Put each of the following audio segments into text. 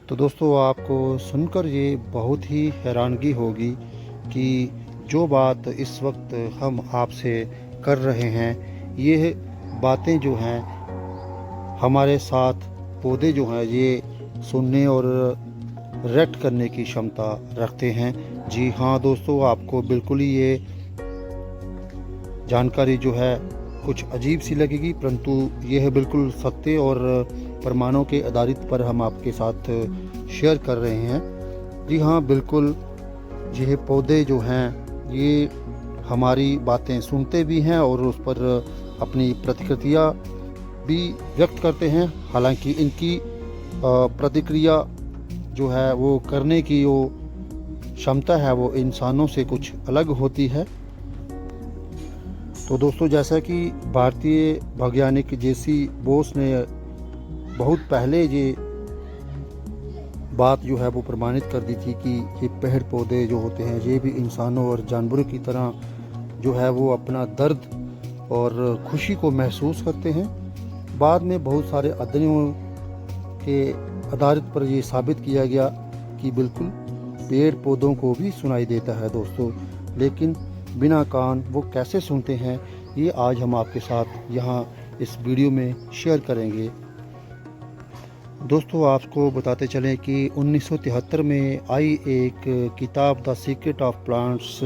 तो दोस्तों आपको सुनकर ये बहुत ही हैरानगी होगी कि जो बात इस वक्त हम आपसे कर रहे हैं, ये बातें जो हैं हमारे साथ पौधे जो हैं ये सुनने और रिएक्ट करने की क्षमता रखते हैं। जी हाँ दोस्तों, आपको बिल्कुल ही ये जानकारी जो है कुछ अजीब सी लगेगी, परंतु यह है बिल्कुल सत्य और प्रमाणों के आधारित पर हम आपके साथ शेयर कर रहे हैं। जी हाँ बिल्कुल, ये पौधे जो हैं ये हमारी बातें सुनते भी हैं और उस पर अपनी प्रतिक्रिया भी व्यक्त करते हैं। हालांकि इनकी प्रतिक्रिया जो है वो करने की जो क्षमता है वो इंसानों से कुछ अलग होती है। तो दोस्तों, जैसा कि भारतीय वैज्ञानिक जेसी बोस ने बहुत पहले ये बात जो है वो प्रमाणित कर दी थी कि ये पेड़ पौधे जो होते हैं ये भी इंसानों और जानवरों की तरह जो है वो अपना दर्द और खुशी को महसूस करते हैं। बाद में बहुत सारे अध्ययनों के आधारित पर ये साबित किया गया कि बिल्कुल पेड़ पौधों को भी सुनाई देता है दोस्तों, लेकिन बिना कान वो कैसे सुनते हैं ये आज हम आपके साथ यहाँ इस वीडियो में शेयर करेंगे। दोस्तों, आपको बताते चलें कि 1973 में आई एक किताब द सीक्रेट ऑफ प्लांट्स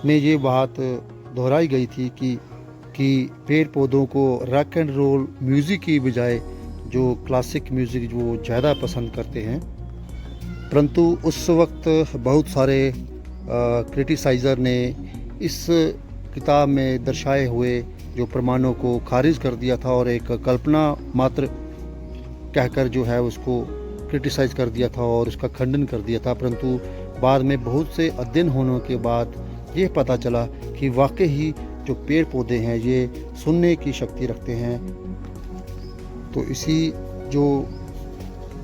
में ये बात दोहराई गई थी कि पेड़ पौधों को रॉक एंड रोल म्यूज़िक की बजाय जो क्लासिक म्यूज़िक वो ज़्यादा पसंद करते हैं। परंतु उस वक्त बहुत सारे क्रिटिसाइज़र ने इस किताब में दर्शाए हुए जो प्रमाणों को खारिज कर दिया था और एक कल्पना मात्र कहकर जो है उसको क्रिटिसाइज कर दिया था और उसका खंडन कर दिया था। परंतु बाद में बहुत से अध्ययन होने के बाद ये पता चला कि वाकई ही जो पेड़ पौधे हैं ये सुनने की शक्ति रखते हैं। तो इसी जो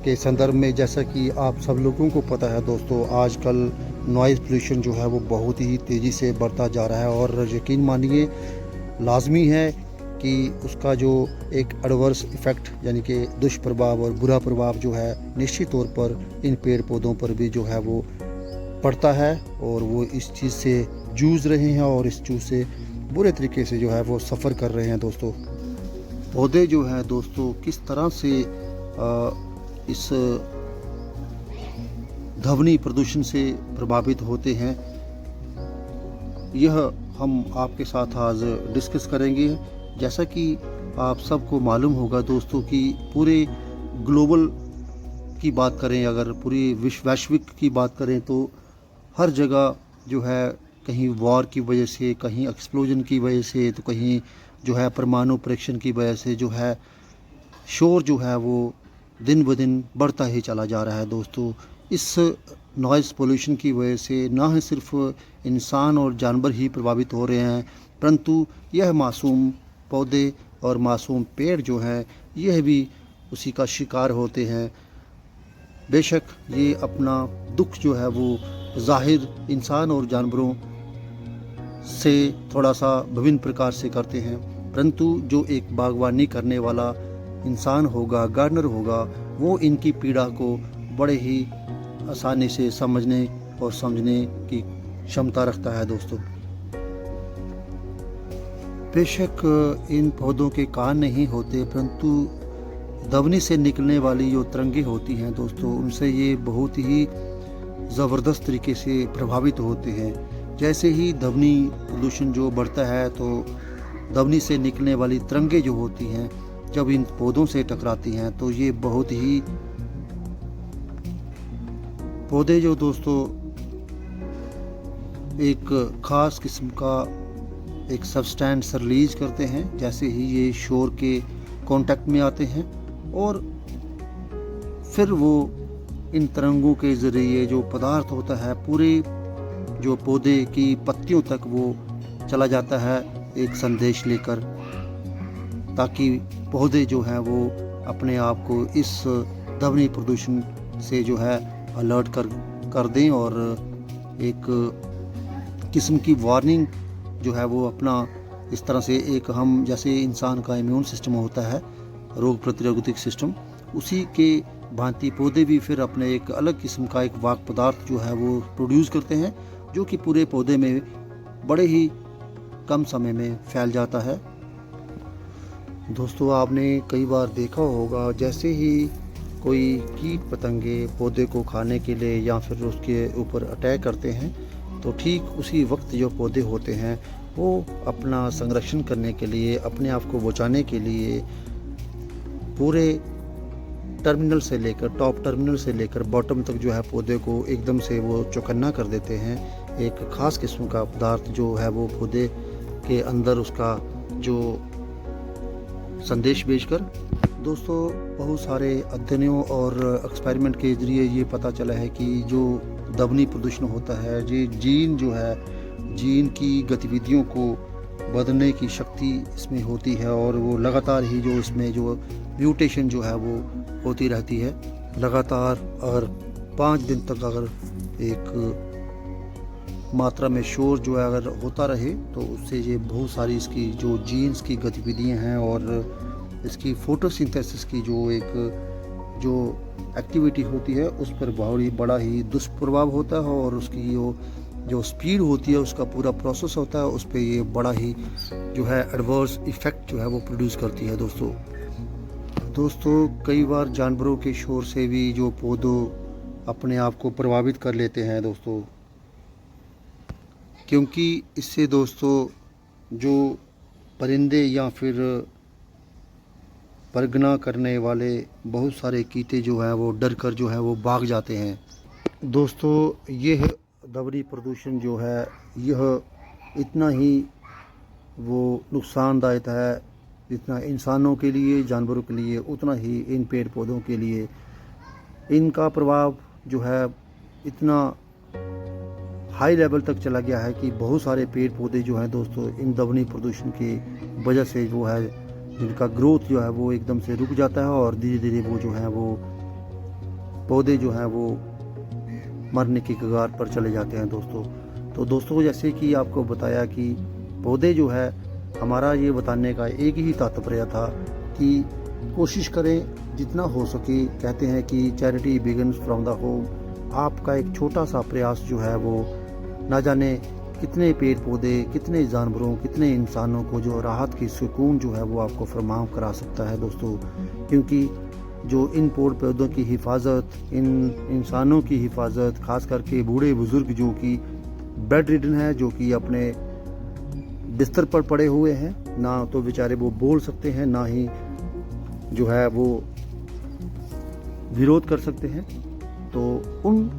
के संदर्भ में, जैसा कि आप सब लोगों को पता है दोस्तों, आजकल नॉइज़ पोल्यूशन जो है वो बहुत ही तेज़ी से बढ़ता जा रहा है और यकीन मानिए लाजमी है कि उसका जो एक एडवर्स इफ़ेक्ट यानी कि दुष्प्रभाव और बुरा प्रभाव जो है निश्चित तौर पर इन पेड़ पौधों पर भी जो है वो पड़ता है और वो इस चीज़ से जूझ रहे हैं और इस चीज़ से बुरे तरीके से जो है वो सफ़र कर रहे हैं। दोस्तों, पौधे जो हैं दोस्तों किस तरह से इस ध्वनि प्रदूषण से प्रभावित होते हैं यह हम आपके साथ आज डिस्कस करेंगे। जैसा कि आप सबको मालूम होगा दोस्तों कि पूरे ग्लोबल की बात करें, अगर पूरी वैश्विक की बात करें तो हर जगह जो है कहीं वॉर की वजह से, कहीं एक्सप्लोजन की वजह से, तो कहीं जो है परमाणु परीक्षण की वजह से जो है शोर जो है वो दिन ब दिन बढ़ता ही चला जा रहा है दोस्तों। इस नॉइज़ पोल्यूशन की वजह से ना ही सिर्फ इंसान और जानवर ही प्रभावित हो रहे हैं, परंतु यह मासूम पौधे और मासूम पेड़ जो हैं यह भी उसी का शिकार होते हैं। बेशक ये अपना दुख जो है वो जाहिर इंसान और जानवरों से थोड़ा सा विभिन्न प्रकार से करते हैं, परंतु जो एक बागवानी करने वाला इंसान होगा, गार्डनर होगा, वो इनकी पीड़ा को बड़े ही आसानी से समझने और समझने की क्षमता रखता है दोस्तों। बेशक इन पौधों के कान नहीं होते, परंतु ध्वनि से निकलने वाली जो तरंगें होती हैं दोस्तों उनसे ये बहुत ही ज़बरदस्त तरीके से प्रभावित होते हैं। जैसे ही ध्वनि प्रदूषण जो बढ़ता है तो ध्वनि से निकलने वाली तरंगें जो होती हैं जब इन पौधों से टकराती हैं तो ये बहुत ही पौधे जो दोस्तों एक ख़ास किस्म का एक सब्सटेंस रिलीज करते हैं। जैसे ही ये शोर के कांटेक्ट में आते हैं और फिर वो इन तरंगों के ज़रिए जो पदार्थ होता है पूरे जो पौधे की पत्तियों तक वो चला जाता है एक संदेश लेकर, ताकि पौधे जो हैं वो अपने आप को इस ध्वनि प्रदूषण से जो है अलर्ट कर दें और एक किस्म की वार्निंग जो है वो अपना इस तरह से एक हम जैसे इंसान का इम्यून सिस्टम होता है, रोग प्रतिरोधक सिस्टम, उसी के भांति पौधे भी फिर अपने एक अलग किस्म का एक वाक पदार्थ जो है वो प्रोड्यूस करते हैं, जो कि पूरे पौधे में बड़े ही कम समय में फैल जाता है। दोस्तों, आपने कई बार देखा होगा, जैसे ही कोई कीट पतंगे पौधे को खाने के लिए या फिर उसके ऊपर अटैक करते हैं, तो ठीक उसी वक्त जो पौधे होते हैं वो अपना संरक्षण करने के लिए, अपने आप को बचाने के लिए पूरे टर्मिनल से लेकर, टॉप टर्मिनल से लेकर बॉटम तक जो है पौधे को एकदम से वो चौकन्ना कर देते हैं। एक ख़ास किस्म का पदार्थ जो है वो पौधे के अंदर उसका जो संदेश भेजकर। दोस्तों, बहुत सारे अध्ययनों और एक्सपेरिमेंट के ज़रिए ये पता चला है कि जो ध्वनि प्रदूषण होता है, ये जीन जो है, जीन की गतिविधियों को बदलने की शक्ति इसमें होती है और वो लगातार ही जो इसमें जो म्यूटेशन जो है वो होती रहती है लगातार। और 5 दिन तक अगर एक मात्रा में शोर जो है अगर होता रहे, तो उससे ये बहुत सारी इसकी जो जीन्स की गतिविधियाँ हैं और इसकी फोटोसिंथेसिस की जो एक जो एक्टिविटी होती है उस पर बड़ा ही दुष्प्रभाव होता है, और उसकी जो स्पीड होती है, उसका पूरा प्रोसेस होता है, उस पर ये बड़ा ही जो है एडवर्स इफ़ेक्ट जो है वो प्रोड्यूस करती है। दोस्तों, कई बार जानवरों के शोर से भी जो पौधों अपने आप को प्रभावित कर लेते हैं दोस्तों, क्योंकि इससे दोस्तों जो परिंदे या फिर परगना करने वाले बहुत सारे कीटे जो हैं वो डर कर जो है वो भाग जाते हैं। दोस्तों, यह ध्वनि प्रदूषण जो है यह इतना ही वो नुकसानदायक है, जितना इंसानों के लिए, जानवरों के लिए, उतना ही इन पेड़ पौधों के लिए इनका प्रभाव जो है इतना हाई लेवल तक चला गया है कि बहुत सारे पेड़ पौधे जो हैं दोस्तों इन ध्वनि प्रदूषण की वजह से जो है जिनका ग्रोथ जो है वो एकदम से रुक जाता है, और धीरे धीरे वो जो है वो पौधे जो हैं वो मरने की कगार पर चले जाते हैं दोस्तों। तो दोस्तों, जैसे कि आपको बताया कि पौधे जो है, हमारा ये बताने का एक ही तात्पर्य था कि कोशिश करें जितना हो सके। कहते हैं कि charity begins from the home. आपका एक छोटा सा प्रयास जो है वो ना जाने कितने पेड़ पौधे, कितने जानवरों, कितने इंसानों को जो राहत की सुकून जो है वो आपको फरमाम करा सकता है दोस्तों। क्योंकि जो इन पेड़ पौधों की हिफाजत, इन इंसानों की हिफाजत, खास करके बूढ़े बुजुर्ग जो कि बेड रिडन है, जो कि अपने बिस्तर पर पड़े हुए हैं, ना तो बेचारे वो बोल सकते हैं, ना ही जो है वो विरोध कर सकते हैं, तो उन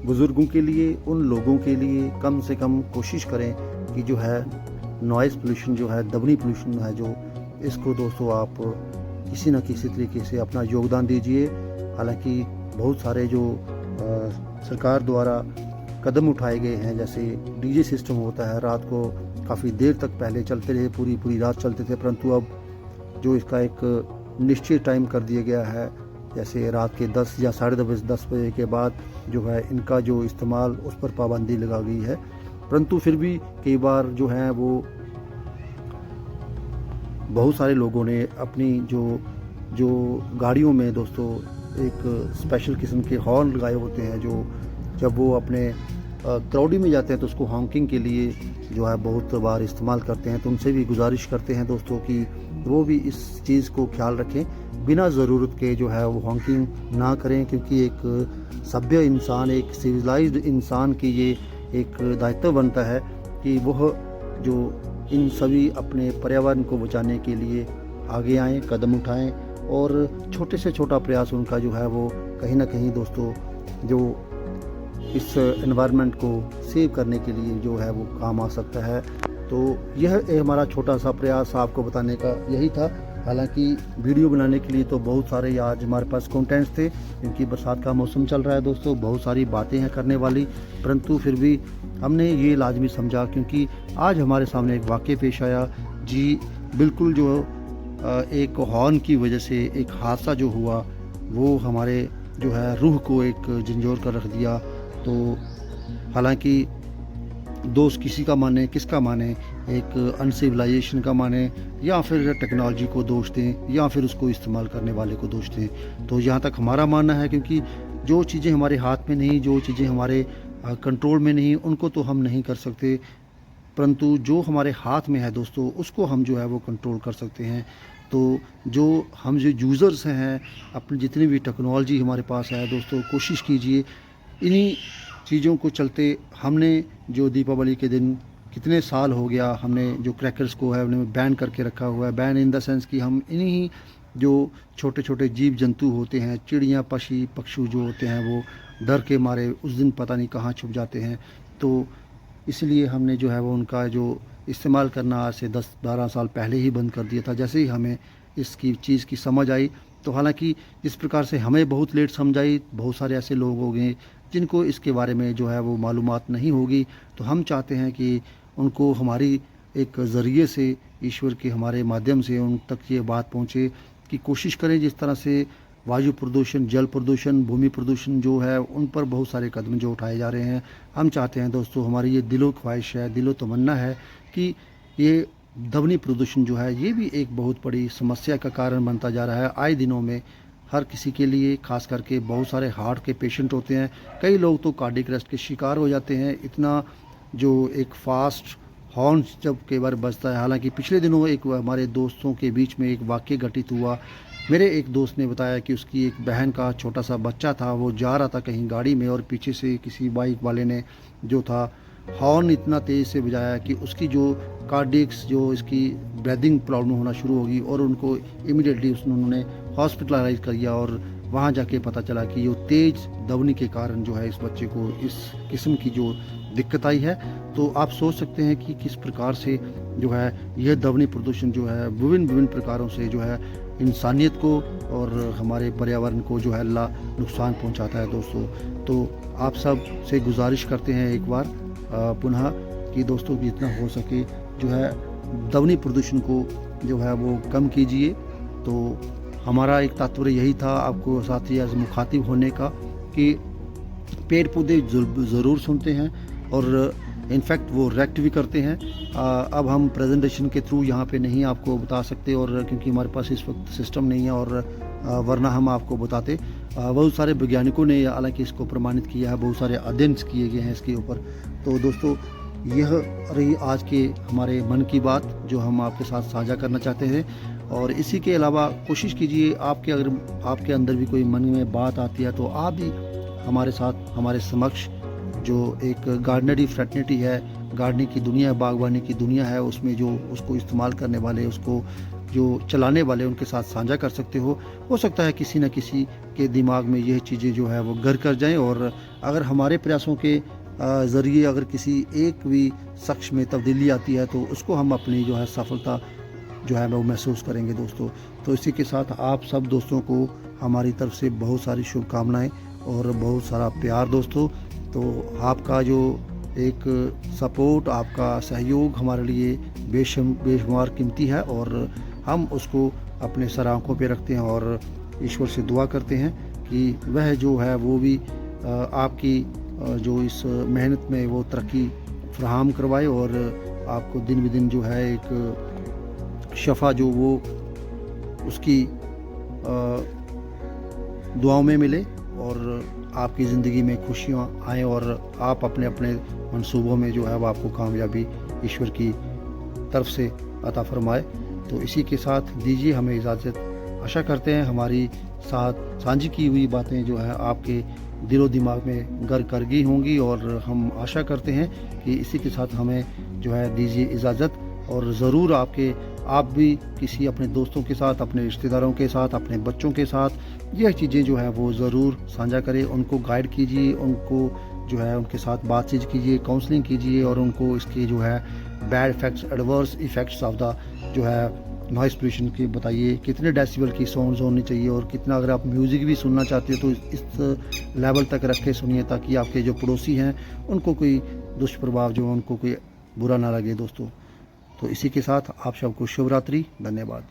बुज़ुर्गों के लिए, उन लोगों के लिए कम से कम कोशिश करें कि जो है नॉइज़ पोल्यूशन जो है, ध्वनि पोल्यूशन है जो, इसको दोस्तों आप किसी न किसी तरीके से अपना योगदान दीजिए। हालांकि बहुत सारे जो सरकार द्वारा कदम उठाए गए हैं, जैसे डीजे सिस्टम होता है, रात को काफ़ी देर तक पहले चलते रहे, पूरी रात चलते थे, परंतु अब जो इसका एक निश्चित टाइम कर दिया गया है, जैसे रात के 10 या 10:30 बजे के बाद जो है इनका जो इस्तेमाल, उस पर पाबंदी लगा गई है। परंतु फिर भी कई बार जो है वो बहुत सारे लोगों ने अपनी जो गाड़ियों में दोस्तों एक स्पेशल किस्म के हॉर्न लगाए होते हैं, जो जब वो अपने क्राउडी में जाते हैं तो उसको हॉकिंग के लिए जो है बहुत बार इस्तेमाल करते हैं। तो उनसे भी गुजारिश करते हैं दोस्तों कि वो भी इस चीज़ को ख्याल रखें, बिना ज़रूरत के जो है वो हॉकिंग ना करें, क्योंकि एक सभ्य इंसान, एक सिविलाइज्ड इंसान की ये एक दायित्व बनता है कि वह जो इन सभी अपने पर्यावरण को बचाने के लिए आगे आएँ, कदम उठाएं, और छोटे से छोटा प्रयास उनका जो है वो कहीं ना कहीं दोस्तों जो इस एनवायरनमेंट को सेव करने के लिए जो है वो काम आ सकता है। तो यह हमारा छोटा सा प्रयास आपको बताने का यही था। हालांकि वीडियो बनाने के लिए तो बहुत सारे आज हमारे पास कंटेंट्स थे, क्योंकि बरसात का मौसम चल रहा है दोस्तों, बहुत सारी बातें हैं करने वाली, परंतु फिर भी हमने ये लाजमी समझा, क्योंकि आज हमारे सामने एक वाक़या पेश आया जी, बिल्कुल जो एक हॉर्न की वजह से एक हादसा जो हुआ वो हमारे जो है रूह को एक झंझोर कर रख दिया। तो हालांकि दोस्त किसी का माने किसका माने, एक अनसिविलाइजेशन का माने, या फिर टेक्नोलॉजी को दोष दें, या फिर उसको इस्तेमाल करने वाले को दोष दें। तो यहाँ तक हमारा मानना है, क्योंकि जो चीज़ें हमारे हाथ में नहीं, जो चीज़ें हमारे कंट्रोल में नहीं, उनको तो हम नहीं कर सकते, परंतु जो हमारे हाथ में है दोस्तों, उसको हम जो है वो कंट्रोल कर सकते हैं। तो जो हम जो यूज़र्स हैं, अपनी जितनी भी टेक्नोलॉजी हमारे पास है दोस्तों, कोशिश कीजिए इन्हीं चीज़ों को चलते। हमने जो दीपावली के दिन कितने साल हो गया, हमने जो क्रैकर्स को है उन्हें बैन करके रखा हुआ है। बैन इन द सेंस कि हम इन्हीं जो छोटे छोटे जीव जंतु होते हैं, चिड़ियाँ पक्षी जो होते हैं, वो डर के मारे उस दिन पता नहीं कहाँ छुप जाते हैं। तो इसलिए हमने जो है वो उनका जो इस्तेमाल करना आज से 10-12 साल पहले ही बंद कर दिया था, जैसे ही हमें इसकी चीज़ की समझ आई। तो हालांकि जिस प्रकार से हमें बहुत लेट समझ आई, बहुत सारे ऐसे लोग हो गए जिनको इसके बारे में जो है वो मालूमात नहीं होगी। तो हम चाहते हैं कि उनको हमारी एक ज़रिए से, ईश्वर के हमारे माध्यम से उन तक ये बात पहुँचे कि कोशिश करें जिस तरह से वायु प्रदूषण, जल प्रदूषण, भूमि प्रदूषण जो है, उन पर बहुत सारे कदम जो उठाए जा रहे हैं। हम चाहते हैं दोस्तों, हमारी ये दिलो ख्वाहिश है, दिलो तमन्ना है कि ये ध्वनि प्रदूषण जो है, ये भी एक बहुत बड़ी समस्या का कारण बनता जा रहा है। आए दिनों में हर किसी के लिए, खास करके बहुत सारे हार्ट के पेशेंट होते हैं, कई लोग तो कार्डियक अरेस्ट के शिकार हो जाते हैं। इतना जो एक फास्ट हॉर्न जब कई बार बजता है। हालांकि पिछले दिनों एक हमारे दोस्तों के बीच में एक वाक़या घटित हुआ। मेरे एक दोस्त ने बताया कि उसकी एक बहन का छोटा सा बच्चा था, वो जा रहा था कहीं गाड़ी में, और पीछे से किसी बाइक वाले ने जो था हॉर्न इतना तेज़ से बजाया कि उसकी जो कार्डियक्स, जो इसकी ब्रीदिंग प्रॉब्लम होना शुरू होगी, और उनको इमीडिएटली उन्होंने हॉस्पिटलाइज कर दिया। और वहाँ जाके पता चला कि ये तेज़ ध्वनि के कारण जो है इस बच्चे को इस किस्म की जो दिक्कत आई है। तो आप सोच सकते हैं कि किस प्रकार से जो है यह ध्वनि प्रदूषण जो है विभिन्न प्रकारों से जो है इंसानियत को और हमारे पर्यावरण को जो है नुकसान पहुंचाता है दोस्तों। तो आप सब से गुजारिश करते हैं एक बार पुनः कि दोस्तों जितना हो सके जो है ध्वनि प्रदूषण को जो है वो कम कीजिए। तो हमारा एक तात्पर्य यही था आपको साथ ही आज मुखातिब होने का, कि पेड़ पौधे ज़रूर सुनते हैं और इनफैक्ट वो रिएक्ट भी करते हैं। अब हम प्रेजेंटेशन के थ्रू यहाँ पे नहीं आपको बता सकते, और क्योंकि हमारे पास इस वक्त सिस्टम नहीं है, और वरना हम आपको बताते। बहुत सारे वैज्ञानिकों ने हालांकि इसको प्रमाणित किया है, बहुत सारे अध्ययन किए गए हैं इसके ऊपर। तो दोस्तों यह रही आज के हमारे मन की बात जो हम आपके साथ साझा करना चाहते हैं। और इसी के अलावा कोशिश कीजिए, अगर आपके अंदर भी कोई मन में बात आती है तो आप भी हमारे साथ, हमारे समक्ष जो एक गार्डनरी फ्रेटर्निटी है, गार्डनिंग की दुनिया, बागवानी की दुनिया है, उसमें जो उसको इस्तेमाल करने वाले, उसको जो चलाने वाले, उनके साथ साझा कर सकते हो सकता है किसी न किसी के दिमाग में यह चीज़ें जो है वो घर कर जाएं। और अगर हमारे प्रयासों के ज़रिए अगर किसी एक भी शख्स में तब्दीली आती है तो उसको हम अपनी जो है सफलता जो है वो महसूस करेंगे दोस्तों। तो इसी के साथ आप सब दोस्तों को हमारी तरफ से बहुत सारी शुभकामनाएं और बहुत सारा प्यार दोस्तों। तो आपका जो एक सपोर्ट, आपका सहयोग हमारे लिए बेशुमार कीमती है, और हम उसको अपने सर आँखों पे रखते हैं और ईश्वर से दुआ करते हैं कि वह जो है वो भी आपकी जो इस मेहनत में वो तरक्की फराहम करवाए, और आपको दिन ब दिन जो है एक शफा जो वो उसकी दुआओं में मिले, और आपकी ज़िंदगी में खुशियाँ आएँ, और आप अपने अपने मंसूबों में जो है वो आपको कामयाबी ईश्वर की तरफ से अता फरमाए। तो इसी के साथ दीजिए हमें इजाज़त। आशा करते हैं हमारी साथ साझी की हुई बातें जो है आपके दिलो दिमाग में घर कर गई होंगी, और हम आशा करते हैं कि इसी के साथ हमें जो है दीजिए इजाज़त। और ज़रूर आप भी किसी अपने दोस्तों के साथ, अपने रिश्तेदारों के साथ, अपने बच्चों के साथ यह चीज़ें जो है वो ज़रूर साझा करें, उनको गाइड कीजिए, उनको जो है उनके साथ बातचीत कीजिए, काउंसलिंग कीजिए, और उनको इसके जो है bad effects, adverse effects of the जो है नॉइज़ पोल्यूशन के बताइए, कितने डेसिबल की साउंड्स होनी चाहिए, और कितना अगर आप म्यूज़िक भी सुनना चाहते हो तो इस लेवल तक रख के सुनिए, ताकि आपके जो पड़ोसी हैं उनको कोई दुष्प्रभाव जो है उनको कोई बुरा ना लगे दोस्तों। तो इसी के साथ आप सबको शुभ रात्रि, धन्यवाद।